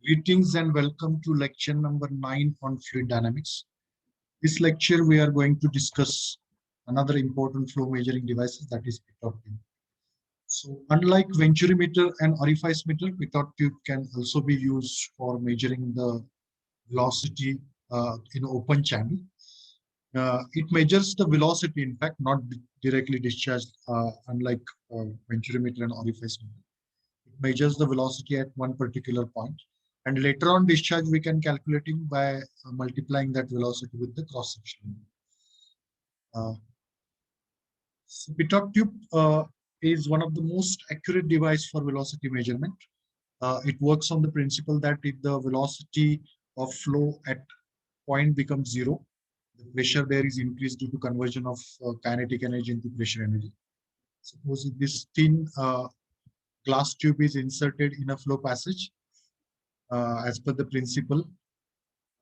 Greetings and welcome to lecture number 9 on fluid dynamics. This lecture we are going to discuss another important flow measuring devices, that is pitot tube. So unlike venturimeter and orifice meter, pitot tube can also be used for measuring the velocity in open channel. It measures the velocity, in fact, not directly discharged, unlike venturimeter and orifice meter. It measures the velocity at one particular point, and later on discharge we can calculate it by multiplying that velocity with the cross section. So pitot tube is one of the most accurate device for velocity measurement. It works on the principle that if the velocity of flow at point becomes zero, the pressure there is increased due to conversion of kinetic energy into pressure energy. Suppose if this thin glass tube is inserted in a flow passage, as per the principle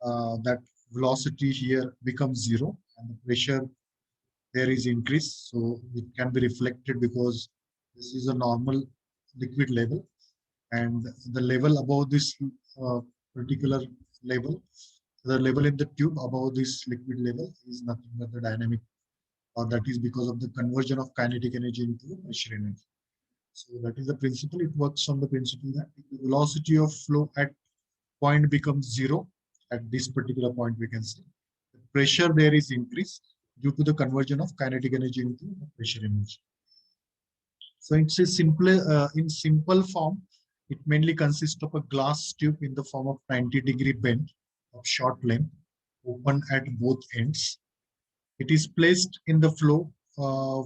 that velocity here becomes zero and the pressure there is increased, so it can be reflected because this is a normal liquid level, and the level above this particular level, the level in the tube above this liquid level is nothing but the dynamic, or that is because of the conversion of kinetic energy into pressure energy. So that is the principle. It works on the principle that if the velocity of flow at point becomes zero, at this particular point we can say the pressure there is increased due to the conversion of kinetic energy into pressure energy. So it's a in simple form, it mainly consists of a glass tube in the form of 90-degree bend of short length, open at both ends. It is placed in the flow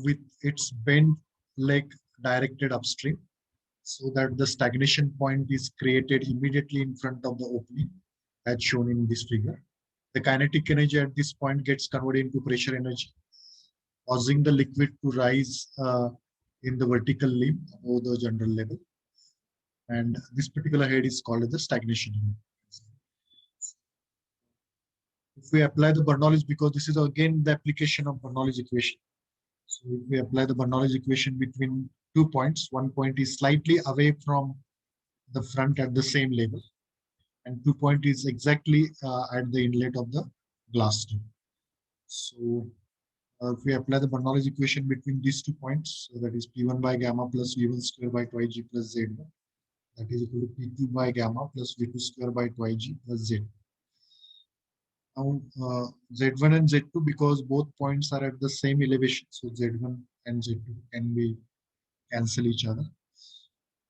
with its bent leg directed upstream, so that the stagnation point is created immediately in front of the opening, as shown in this figure. The kinetic energy at this point gets converted into pressure energy, causing the liquid to rise in the vertical limb above the general level. And this particular head is called as the stagnation head. If we apply the Bernoulli's, because this is again the application of Bernoulli's equation. So if we apply the Bernoulli's equation between 2 points, one point is slightly away from the front at the same level, and 2 point is exactly at the inlet of the glass tube. So if we apply the Bernoulli's equation between these 2 points, so that is P1 by gamma plus V1 square by 2ig plus Z1, that is equal to P2 by gamma plus V2 square by 2ig plus Z. Now Z1 and Z2, because both points are at the same elevation, so Z1 and Z2 can be cancel each other.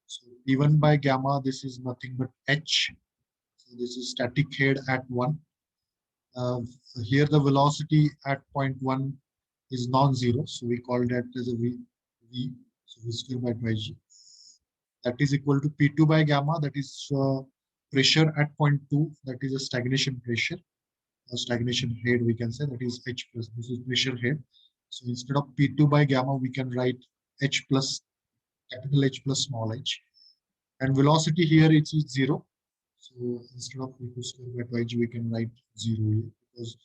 So P1 by gamma, this is nothing but H. So this is static head at 1. Here the velocity at point 1 is non-zero, so we call that as a V, so V square by 2g. That is equal to P2 by gamma, that is pressure at point 2, that is a stagnation pressure, a stagnation head we can say, that is H plus, this is pressure head. So instead of P2 by gamma, we can write H plus, capital H plus small h. And velocity here it is 0. So instead of V2 square by 2g, we can write 0 here because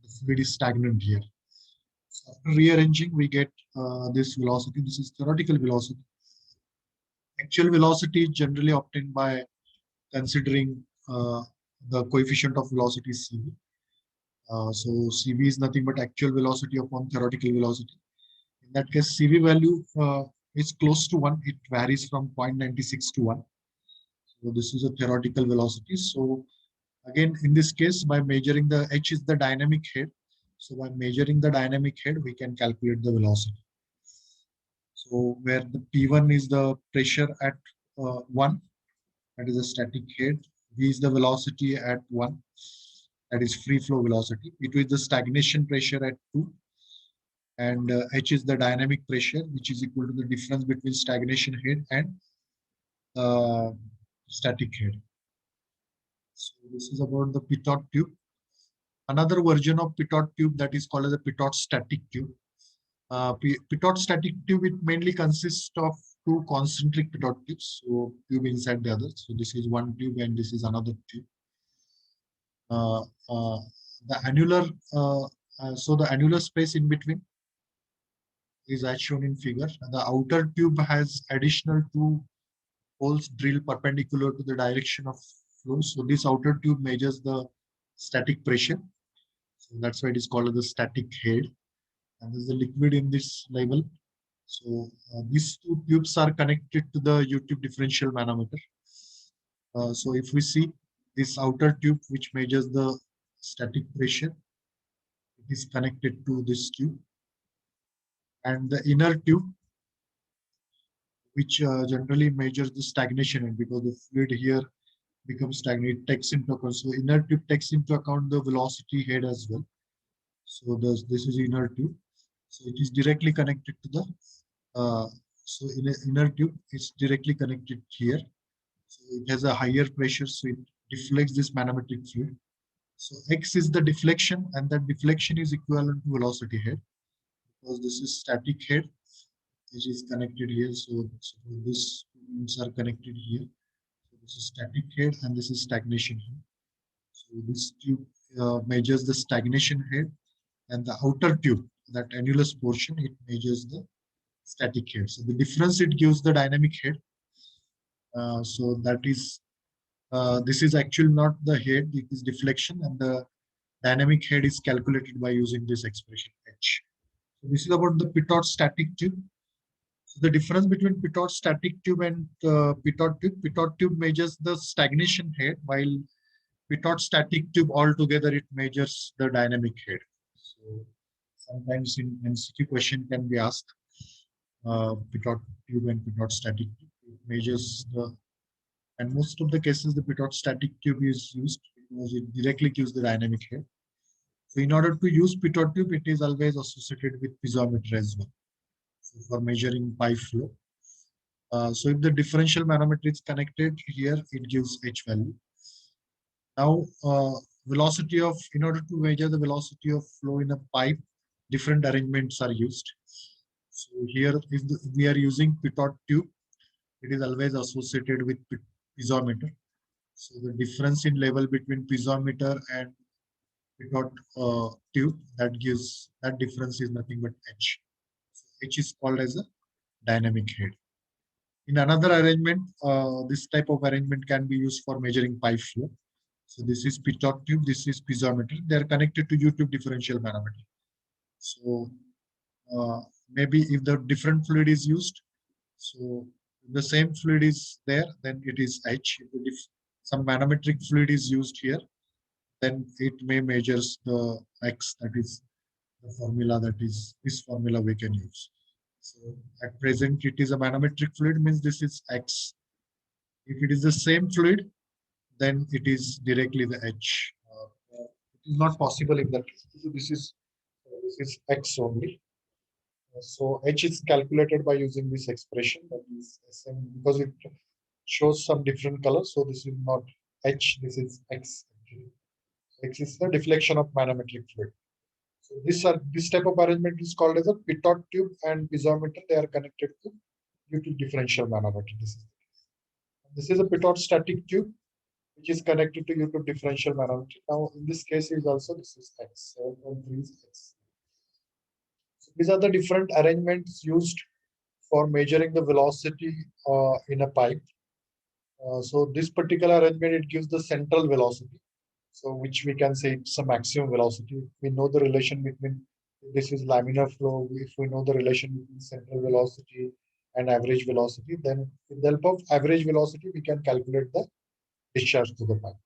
the fluid is stagnant here. So after rearranging, we get this velocity. This is theoretical velocity. Actual velocity is generally obtained by considering the coefficient of velocity CV. So CV is nothing but actual velocity upon theoretical velocity. In that case, CV value is close to 1. It varies from 0.96 to 1. So this is a theoretical velocity. So again, in this case, by measuring the H is the dynamic head. So by measuring the dynamic head, we can calculate the velocity. So where the P1 is the pressure at 1, that is a static head. V is the velocity at 1, that is free flow velocity. P2 is the stagnation pressure at 2. And H is the dynamic pressure, which is equal to the difference between stagnation head and static head. So this is about the pitot tube. Another version of pitot tube that is called as a pitot static tube. Pitot static tube, it mainly consists of 2 concentric pitot tubes, so tube inside the other. So this is one tube and this is another tube. The annular, so the annular space in between is as shown in figure. The outer tube has additional 2 holes drilled perpendicular to the direction of flow. So this outer tube measures the static pressure. So that's why it is called the static head. And there's a liquid in this level. So these two tubes are connected to the U-tube differential manometer. So if we see this outer tube, which measures the static pressure, it is connected to this tube. And the inner tube, which generally measures the stagnation, and because the fluid here becomes stagnant, it takes into account. So inner tube takes into account the velocity head as well. So this is inner tube. So it is directly connected to the so in a inner tube, it's directly connected here. So it has a higher pressure, so it deflects this manometric fluid. So X is the deflection, and that deflection is equivalent to velocity head, because this is static head, which is connected here. So these points are connected here. So this is static head, and this is stagnation head. So this tube measures the stagnation head, and the outer tube, that annulus portion, it measures the static head. So the difference, it gives the dynamic head. So that is, this is actually not the head, it is deflection, and the dynamic head is calculated by using this expression H. So this is about the pitot static tube. So the difference between pitot static tube and pitot tube measures the stagnation head, while pitot static tube altogether, it measures the dynamic head. So sometimes in MCQ question can be asked, pitot tube and pitot static tube. It measures the, and most of the cases the pitot static tube is used because it directly gives the dynamic head. So in order to use pitot tube, it is always associated with piezometer as well. So for measuring pipe flow. So if the differential manometer is connected here, it gives H value. Now, velocity of, in order to measure the velocity of flow in a pipe, different arrangements are used. So here, if we are using pitot tube, it is always associated with piezometer. So the difference in level between piezometer and pitot tube, that gives, that difference is nothing but H. So H is called as a dynamic head. In another arrangement, this type of arrangement can be used for measuring pipe flow. So this is pitot tube, this is piezometer. They are connected to U-tube differential manometer. So maybe if the different fluid is used, so if the same fluid is there, then it is H. If some manometric fluid is used here, then it may measures the X, that is the formula, that is this formula we can use. So at present, it is a manometric fluid, means this is X. If it is the same fluid, then it is directly the H. It is not possible in that case. So this is X only. So H is calculated by using this expression, that is SM, because it shows some different colors. So this is not H, this is X. X is the deflection of manometric fluid. So this type of arrangement is called as a pitot tube and piezometer. They are connected to U-tube differential manometer. This is a pitot static tube, which is connected to U-tube differential manometer. Now, in this case, is also this is X. 7.3 is X. So these are the different arrangements used for measuring the velocity in a pipe. So this particular arrangement, it gives the central velocity. So which we can say it's a maximum velocity. We know the relation between, this is laminar flow. If we know the relation between central velocity and average velocity, then with the help of average velocity, we can calculate the discharge to the pipe.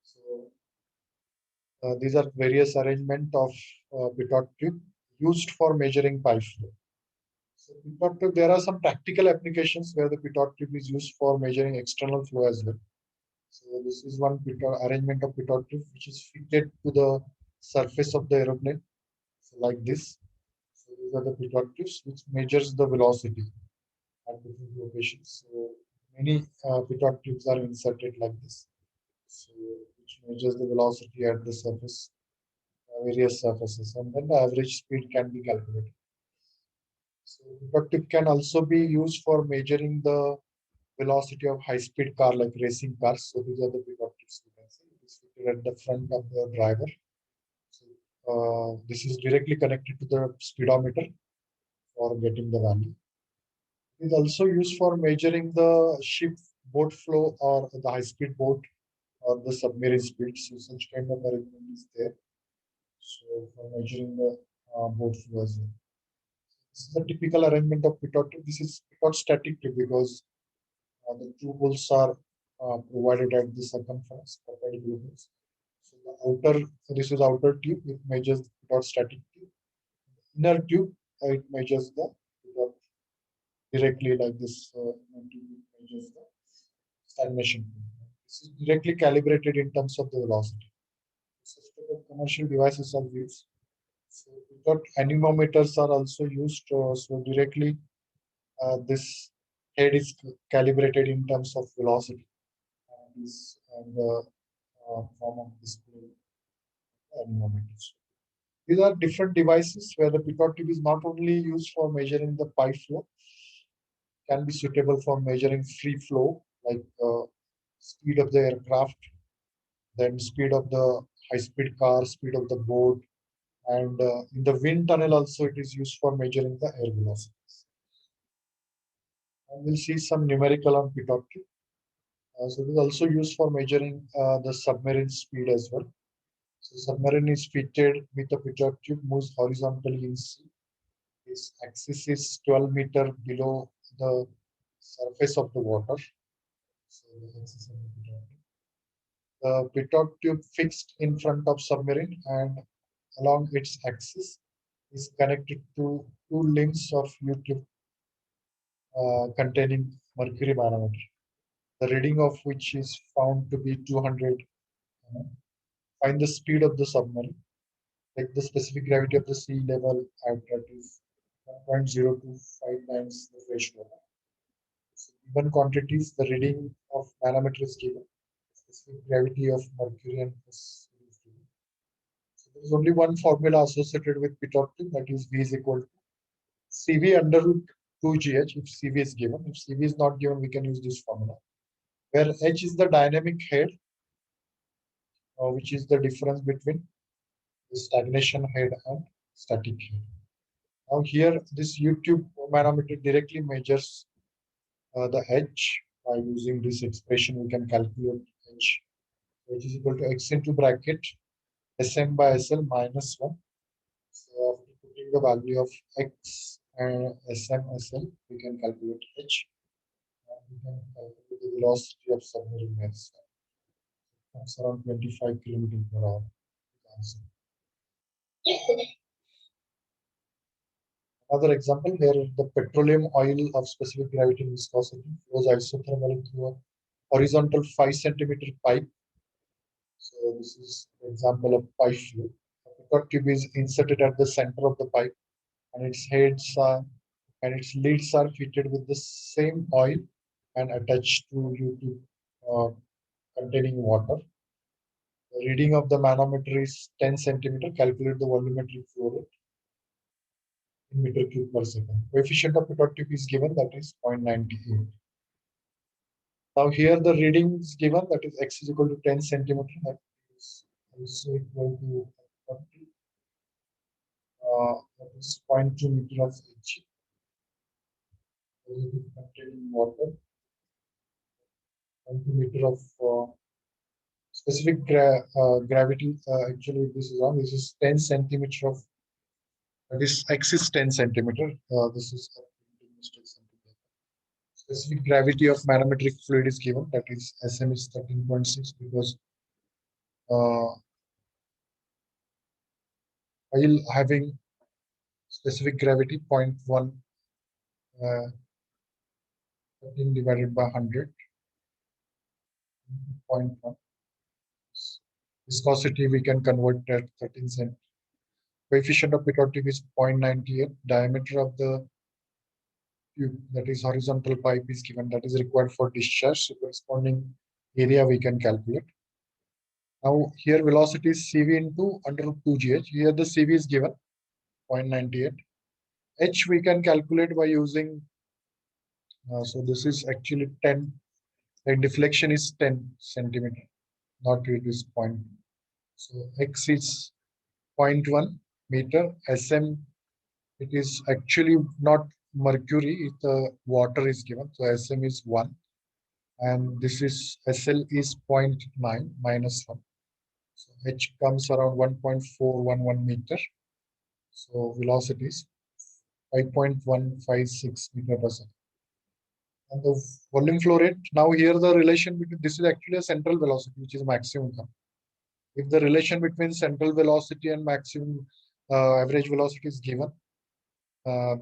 So these are various arrangement of pitot tube used for measuring pipe flow. So pitot tube, there are some practical applications where the pitot tube is used for measuring external flow as well. So this is one arrangement of pitot tube which is fitted to the surface of the aeroplane, so like this. So these are the pitot tubes which measures the velocity at different locations. So many pitot tubes are inserted like this, so which measures the velocity at the surface, various surfaces, and then the average speed can be calculated. So pitot tube can also be used for measuring the velocity of high-speed car like racing cars. So these are the pitot tubes we can see. It's fitted at the front of the driver. So this is directly connected to the speedometer for getting the value. It is also used for measuring the ship boat flow or the high-speed boat or the submarine speed. So such kind of arrangement is there. So for measuring the boat flow as well. This is a typical arrangement of pitot tube. This is pitot static tube because the two holes are provided at the circumference, perpendicular holes. So the outer, this is outer tube, it measures the pitot static tube. Inner tube, it measures the pitot directly like this. Tube measures the stagnation. This is directly calibrated in terms of the velocity. Such type of commercial devices are used. So pitot anemometers are also used. So directly this head is calibrated in terms of velocity and is the form of display anemometers. These are different devices where the pitot tube is not only used for measuring the pipe flow, can be suitable for measuring free flow like speed of the aircraft, then speed of the high-speed car, speed of the boat, and in the wind tunnel also it is used for measuring the air velocities. And we'll see some numerical on pitot tube. So it is also used for measuring the submarine speed as well. So submarine is fitted with a pitot tube, moves horizontally in sea. Its axis is 12 meters below the surface of the water. So the axis of the pitot tube. The pitot tube fixed in front of submarine and along its axis is connected to two limbs of U-tube containing mercury manometer, the reading of which is found to be 200. Find the speed of the submarine, like the specific gravity of the sea level at that is 1.025 times the fresh water. So given quantities, the reading of manometer is given. Specific gravity of mercury and is given. So there is only one formula associated with pitot tube, that is V is equal to CV under root 2GH if CV is given. If CV is not given, we can use this formula, where H is the dynamic head, which is the difference between the stagnation head and static head. Now here, this U-tube manometer directly measures the H. By using this expression, we can calculate H. H is equal to X into bracket Sm by Sl minus 1. So after putting the value of X and Sm Sl, we can calculate H. And we can calculate the velocity of submarine mass. It's around 25 kilometers per hour. Another example where the petroleum oil of specific gravity and viscosity flows isothermally through a horizontal 5 centimeter pipe. So this is an example of pipe flow. The pitot tube is inserted at the center of the pipe, and its heads are and its leads are fitted with the same oil and attached to U-tube containing water. The reading of the manometer is 10 centimeter. Calculate the volumetric flow rate in meter cube per second. Coefficient of pitot tube is given, that is 0.98. Now here the reading is given, that is X is equal to 10 centimeter. That is also equal to 40. That is 0.2 meter of H. Containing water. 0.2 meter of specific gravity. Actually, this is wrong. This is 10 centimeter of. This X is 10 centimeter. This is specific gravity of manometric fluid is given, that is Sm is 13.6 because while having specific gravity 0.1 13 divided by 100 0.1 viscosity we can convert at 13 cent. Coefficient of pitot tube is 0.98. Diameter of the tube, that is horizontal pipe, is given, that is required for discharge. So corresponding area we can calculate. Now here velocity is CV into under root 2GH. Here the CV is given 0.98. H we can calculate by using, so this is actually 10, and deflection is 10 centimeter, not it is point. So X is 0.1 meter. Sm, it is actually not mercury, the water is given. So Sm is 1. and this is SL is 0.9 minus 1. So H comes around 1.411 meter. So velocity is 5.156 meter per second. And the volume flow rate, now here the relation between, this is actually a central velocity, which is maximum. If the relation between central velocity and maximum average velocity is given,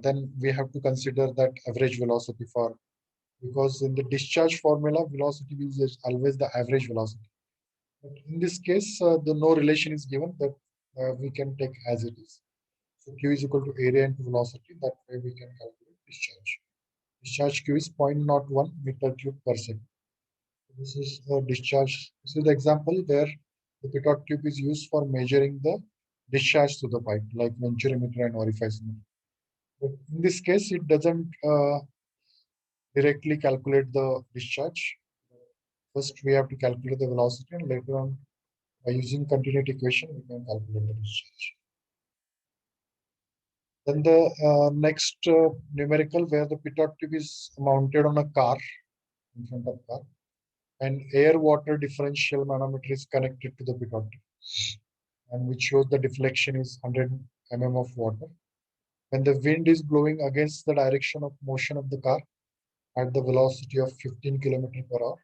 then we have to consider that average velocity for, because in the discharge formula, velocity is always the average velocity. But in this case, the no relation is given, that we can take as it is. So Q is equal to area into velocity. That way we can calculate discharge. Discharge Q is 0.01 meter cube per second. This is the discharge. This is the example where the pitot tube is used for measuring the discharge to the pipe, like venturimeter and orificemeter. But in this case, it doesn't directly calculate the discharge. First, we have to calculate the velocity, and later on, by using continuity equation, we can calculate the discharge. Then the next numerical, where the pitot tube is mounted on a car, in front of car, and air-water differential manometer is connected to the pitot tube, and which shows the deflection is 100 mm of water. When the wind is blowing against the direction of motion of the car at the velocity of 15 km/h,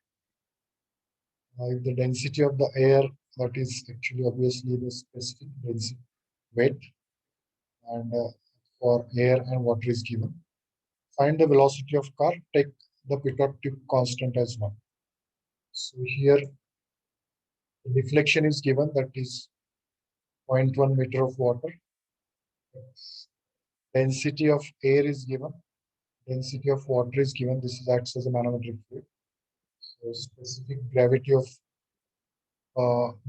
if the density of the air, that is actually obviously the specific density weight, and for air and water is given. Find the velocity of car, take the pitot tube constant as 1. So here the deflection is given, that is 0.1 meter of water. Density of air is given. Density of water is given. This is acts as a manometric fluid. So specific gravity of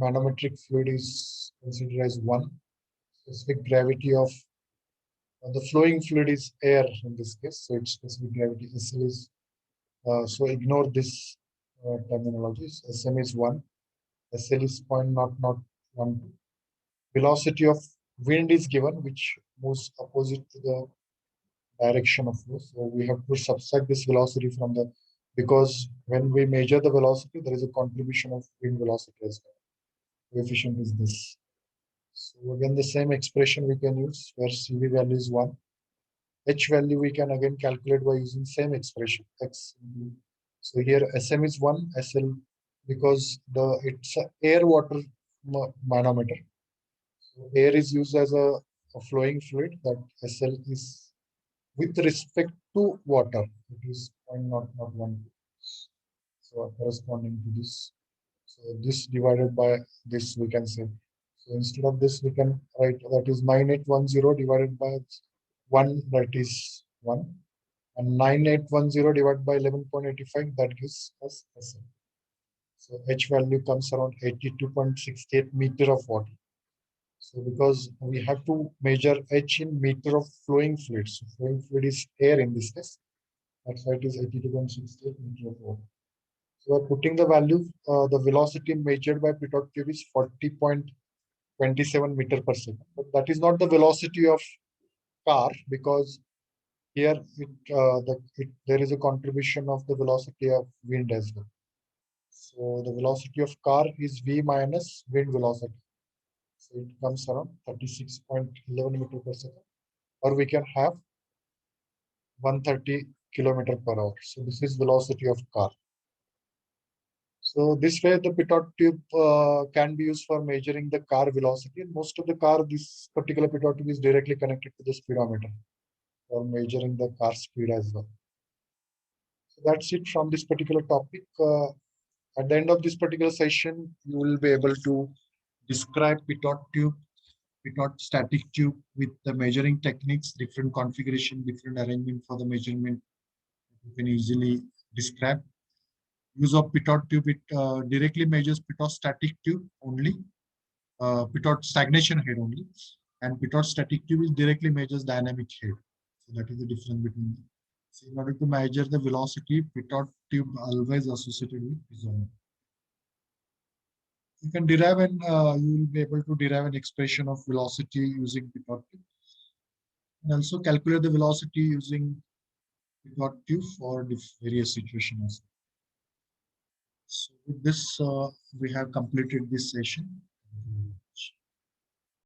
manometric fluid is considered as 1. Specific gravity of the flowing fluid is air in this case. So its specific gravity SL is, so ignore this terminologies. SM is 1. SL is 0.0012. Velocity of wind is given, which moves opposite to the direction of flow. So we have to subtract this velocity from the, because when we measure the velocity, there is a contribution of wind velocity as well. Coefficient is this. So again, the same expression we can use where CV value is 1. H value we can again calculate by using same expression X. So here SM is 1, SL, because it's a air water manometer. So air is used as a flowing fluid, that SL is with respect to water, it is 0.0012. So corresponding to this. So this divided by this we can say. So instead of this, we can write that is 9810 divided by 1, that is 1. And 9810 divided by 11.85, that gives us SL. So H value comes around 82.68 meter of water. So because we have to measure H in meter of flowing fluid. So flowing fluid is air in this case. That's why it is 82.68 meter of water. So by putting the value, the velocity measured by pitot tube is 40.27 meter per second. But that is not the velocity of car, because here there is a contribution of the velocity of wind as well. So the velocity of car is V minus wind velocity. So it comes around 36.11 meter per second, or we can have 130 kilometer per hour. So this is velocity of car. So this way the pitot tube can be used for measuring the car velocity. And most of the car, this particular pitot tube is directly connected to the speedometer for measuring the car speed as well. So that's it from this particular topic. At the end of this particular session, you will be able to describe pitot tube, pitot static tube with the measuring techniques, different configuration, different arrangement for the measurement. You can easily describe. Use of pitot tube, it directly measures pitot static tube only, pitot stagnation head only, and pitot static tube is directly measures dynamic head. So that is the difference between them. So in order to measure the velocity, pitot tube always associated with piezometer. You can derive and you will be able to derive an expression of velocity using pitot tube, and also calculate the velocity using pitot tube for various situations. So with this, we have completed this session.